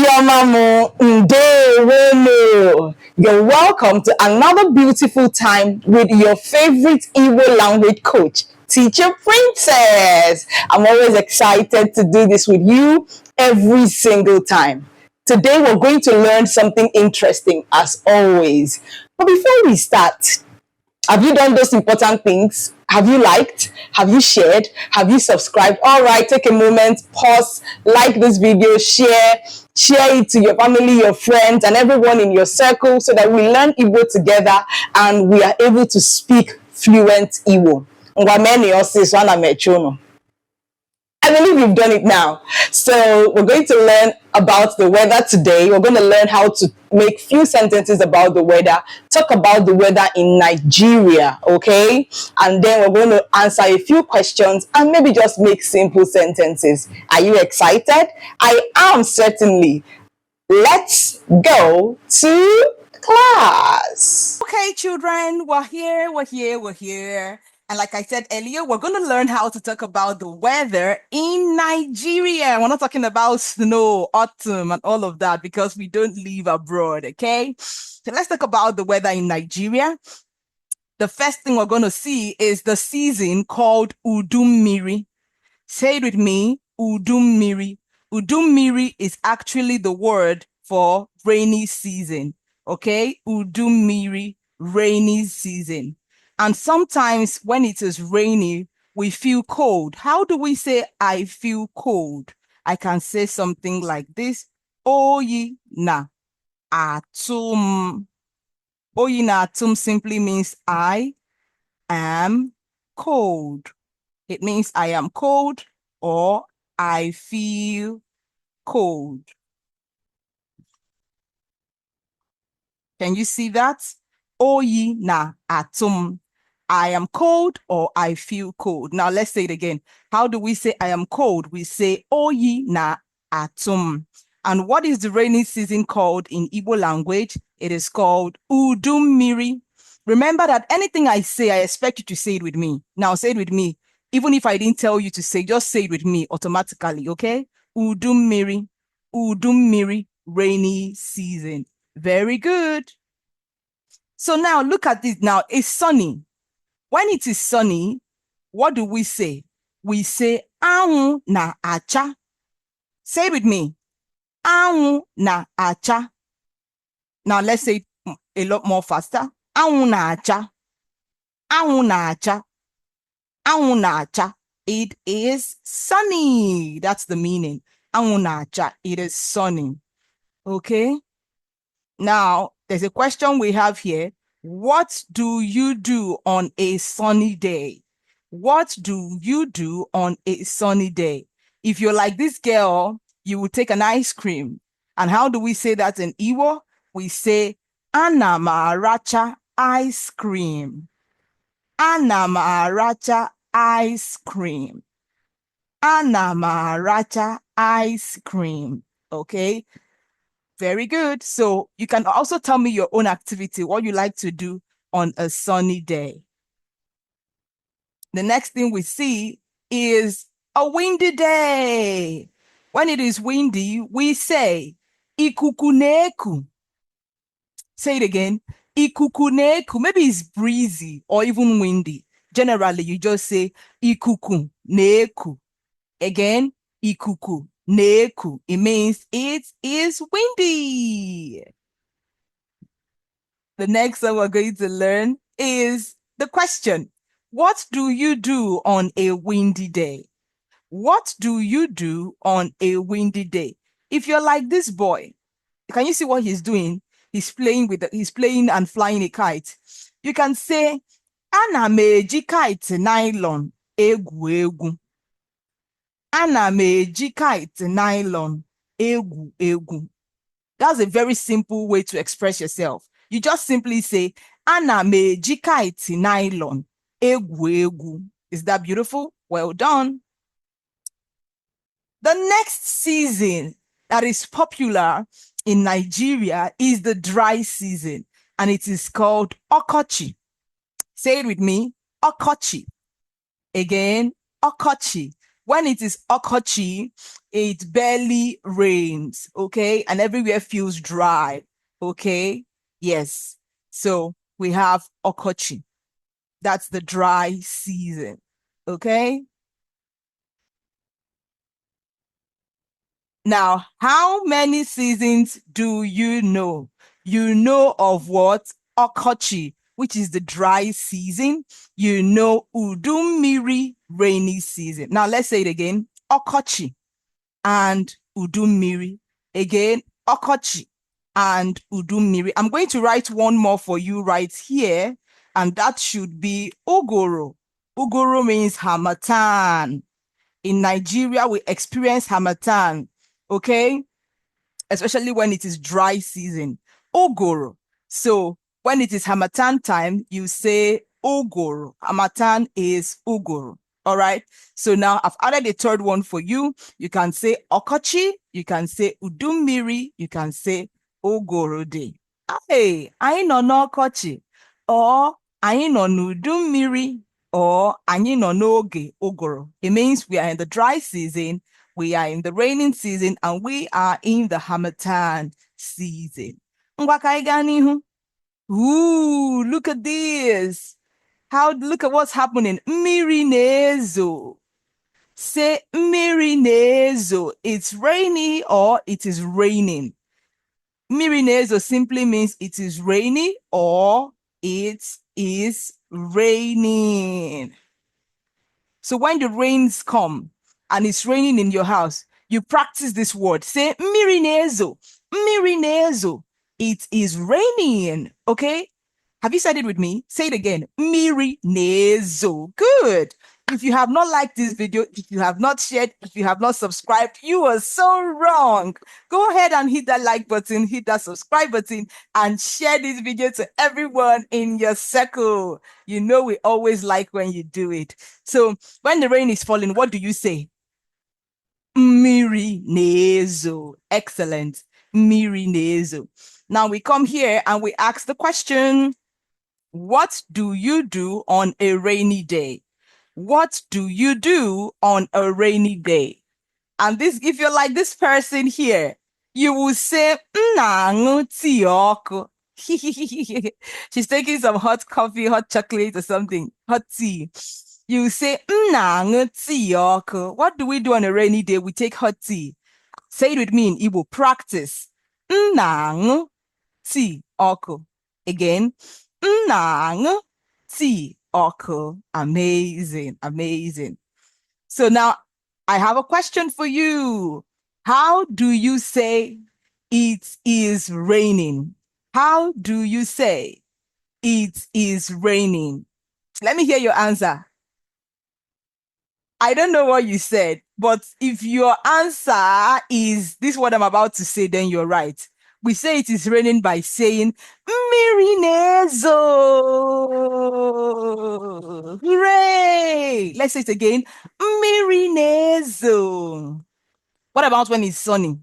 Yamamu Ndewonu. You're welcome to another beautiful time with your favorite Igbo language coach, Teacher Princess. I'm always excited to do this with you every single time. Today we're going to learn something interesting as always. But before we start, have you done those important things? Have you liked? Have you shared? Have you subscribed? All right, take a moment, pause, like this video, share it to your family, your friends, and everyone in your circle so that we learn Igbo together and we are able to speak fluent Igbo. I believe you've done it now. So we're going to learn about the weather today. We're going to learn how to make few sentences about the weather, talk about the weather in Nigeria, okay? And then we're going to answer a few questions and maybe just make simple sentences. Are you excited? I am certainly. Let's go to class. Okay, children, we're here. And like I said earlier, we're going to learn how to talk about the weather in Nigeria. We're not talking about snow, autumn, and all of that because we don't live abroad, okay? So let's talk about the weather in Nigeria. The first thing we're going to see is the season called Udummiri. Say it with me, Udummiri. Udummiri is actually the word for rainy season, okay? Udummiri, rainy season. And sometimes when it is rainy, we feel cold. How do we say I feel cold? I can say something like this. Oyi na atum. Oyi na atum simply means I am cold. It means I am cold or I feel cold. Can you see that? Oyi na atum. I am cold or I feel cold. Now let's say it again. How do we say I am cold? We say oyi na atum. And what is the rainy season called in Igbo language? It is called Udummiri. Remember that anything I say, I expect you to say it with me. Now say it with me. Even if I didn't tell you to say, just say it with me automatically, okay? Udummiri, Udummiri, rainy season. Very good. So now look at this. Now it's sunny. When it is sunny, what do we say? We say anwụ na-acha. Say it with me. Anwụ na-acha. Now let's say it a lot more faster. Anwụ na-acha. Anwụ na-acha. Anwụ na-acha. It is sunny. That's the meaning. Anwụ na-acha. It is sunny. Okay? Now, there's a question we have here. What do you do on a sunny day? What do you do on a sunny day? If you're like this girl, you will take an ice cream. And how do we say that in Igbo? We say, Ana m aracha ice cream. Ana m aracha ice cream. Ana m aracha ice cream. Okay? Very good. So you can also tell me your own activity, what you like to do on a sunny day. The next thing we see is a windy day. When it is windy, we say, ikuku neku. Say it again. Ikuku neku. Maybe it's breezy or even windy. Generally, you just say, ikuku neku. Again, ikuku neku. It means it is windy. The next one we're going to learn is the question. What do you do on a windy day? What do you do on a windy day? If you're like this boy, can you see what he's doing? He's playing and flying a kite. You can say, Ana m eji kite nylon egwu egwu. Ana m eji kite nylon egwu egwu. That's a very simple way to express yourself. You just simply say, Ana m eji kite nylon egwu egwu. Is that beautiful? Well done. The next season that is popular in Nigeria is the dry season, and it is called Okochi. Say it with me, Okochi. Again, Okochi. When it is okochi, it barely rains, okay? And everywhere feels dry, okay? Yes. So we have okochi. That's the dry season, okay? Now, how many seasons do you know? You know of what? Okochi, which is the dry season. You know Udummiri, rainy season. Now, let's say it again. Okochi and Udummiri. Again, Okochi and Udummiri. I'm going to write one more for you right here, and that should be Uguru. Uguru means Harmattan. In Nigeria, we experience Harmattan, okay? Especially when it is dry season. Ogoro. So when it is Harmattan time, you say Ogoro. Harmattan is Ogoro. All right. So now I've added a third one for you. You can say Okochi. You can say Udummiri. You can say Ogoro Day. Hey, anyị nọ n'ọkọchị, or anyị nọ n'udummiri, or anyị nọ n'oge ụgụrụ. It means we are in the dry season, we are in the raining season, and we are in the Harmattan season. Ngwa ka anyị gaa n'ihu. Ooh, look at this. Look at what's happening. Mmiri na-ezo. Say mmiri na-ezo. It's rainy or it is raining. Mmiri na-ezo simply means it is rainy or it is raining. So when the rains come and it's raining in your house, you practice this word. Say mmiri na-ezo. Mmiri na-ezo. It is raining. Okay? Have you said it with me? Say it again. Mmiri na-ezo. Good. If you have not liked this video, if you have not shared, if you have not subscribed, you are so wrong. Go ahead and hit that like button, hit that subscribe button, and share this video to everyone in your circle. You know we always like when you do it. So when the rain is falling, what do you say? Mmiri na-ezo. Excellent. Mmiri na-ezo. Now we come here and we ask the question, what do you do on a rainy day? What do you do on a rainy day? And this, if you're like this person here, you will say, "Nnaṅụ tii ọkụ." She's taking some hot coffee, hot chocolate or something, hot tea. You say, "Nnaṅụ tii ọkụ." What do we do on a rainy day? We take hot tea. Say it with me in Igbo. Practice. Nnaṅụ tii ọkụ. Again. Nnaṅụ tii ọkụ. Amazing, amazing. So now I have a question for you. How do you say it is raining? How do you say it is raining? Let me hear your answer. I don't know what you said, but if your answer is this what I'm about to say, then you're right. We say it is raining by saying, mmiri na-ezo. Hooray! Let's say it again. Mmiri na-ezo. What about when it's sunny?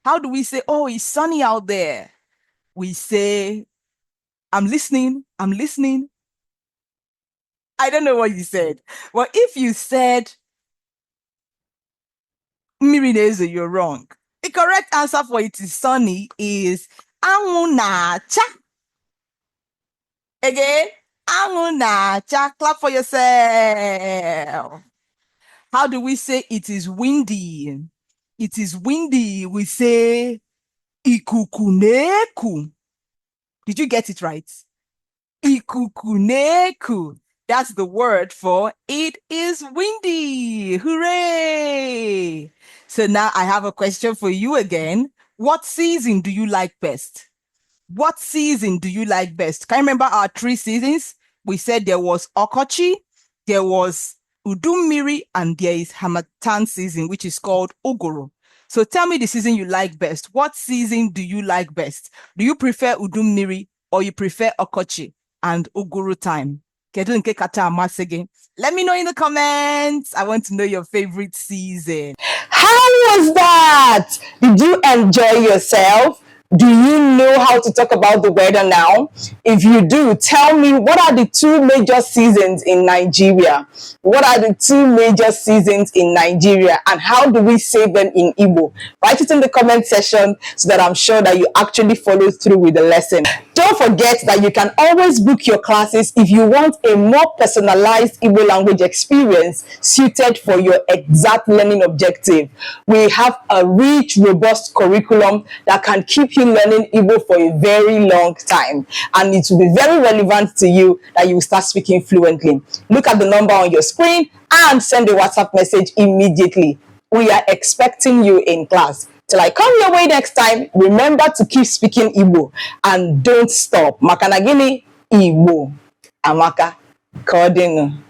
How do we say, oh, it's sunny out there? We say, I'm listening, I'm listening. I don't know what you said. Well, if you said mmiri na-ezo, you're wrong. The correct answer for it is sunny is anwụ na-acha. Again, anwụ na-acha. Clap for yourself. How do we say it is windy? It is windy. We say ikuku na-eku. Did you get it right? Ikuku na-eku. That's the word for it is windy. Hooray! So now I have a question for you again. What season do you like best? What season do you like best? Can you remember our 3 seasons? We said there was Okochi, there was Udummiri, and there is Harmattan season, which is called Uguru. So tell me the season you like best. What season do you like best? Do you prefer Udummiri or you prefer Okochi and Uguru time? Let me know in the comments. I want to know your favorite season. How was that? Did you enjoy yourself? Do you know how to talk about the weather now? If you do, tell me, what are the two major seasons in Nigeria? What are the two major seasons in Nigeria, and how do we say them in Igbo? Write it in the comment section so that I'm sure that you actually follow through with the lesson. Don't forget that you can always book your classes if you want a more personalized Igbo language experience suited for your exact learning objective. We have a rich, robust curriculum that can keep you learning Igbo for a very long time, and it will be very relevant to you that you will start speaking fluently. Look at the number on your screen and send a WhatsApp message immediately. We are expecting you in class. Till I come your way next time, remember to keep speaking Igbo and don't stop. Makanagini Igbo. Amaka Kodinu.